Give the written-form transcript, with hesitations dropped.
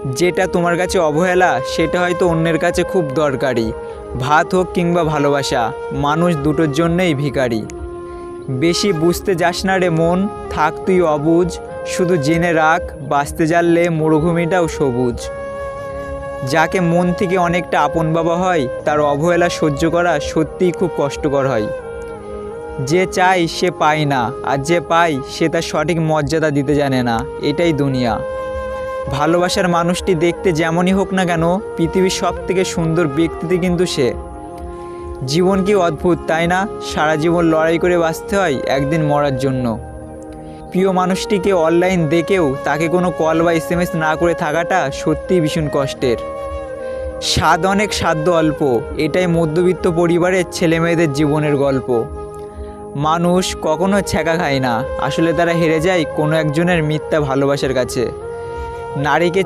যেটা তোমার কাছে অবহেলা সেটা হয়তো অন্যের কাছে খুব দরকারি। ভাত হোক কিংবা ভালোবাসা, মানুষ দুটোর জন্যই ভিখারি। বেশি বুঝতে যাস না রে মন, থাক তুই অবুঝ। শুধু জেনে রাখ, বাঁচতে জানলে মরুভূমিটাও সবুজ। যাকে মন থেকে অনেকটা আপন বাবা হয়, তার অবহেলা সহ্য করা সত্যিই খুব কষ্টকর হয়। যে চায় সে পায় না, আর যে পায় সে তার সঠিক মর্যাদা দিতে জানে না। এটাই দুনিয়া। ভালোবাসার মানুষটি দেখতে যেমনই হোক না কেন, পৃথিবীর সব থেকে সুন্দর ব্যক্তিটি কিন্তু সে। জীবন কি অদ্ভুত, তাই না? সারা জীবন লড়াই করে বাঁচতে হয় একদিন মরার জন্য। প্রিয় মানুষটিকে অনলাইন দেখেও তাকে কোনো কল বা SMS না করে থাকাটা সত্যিই ভীষণ কষ্টের। স্বাদ অনেক, সাধ্য অল্প, এটাই মধ্যবিত্ত পরিবারের ছেলেমেয়েদের জীবনের গল্প। মানুষ কখনো ছ্যাঁকা খায় না, আসলে তারা হেরে যায় কোনো একজনের মিথ্যা ভালোবাসার কাছে। নারীকে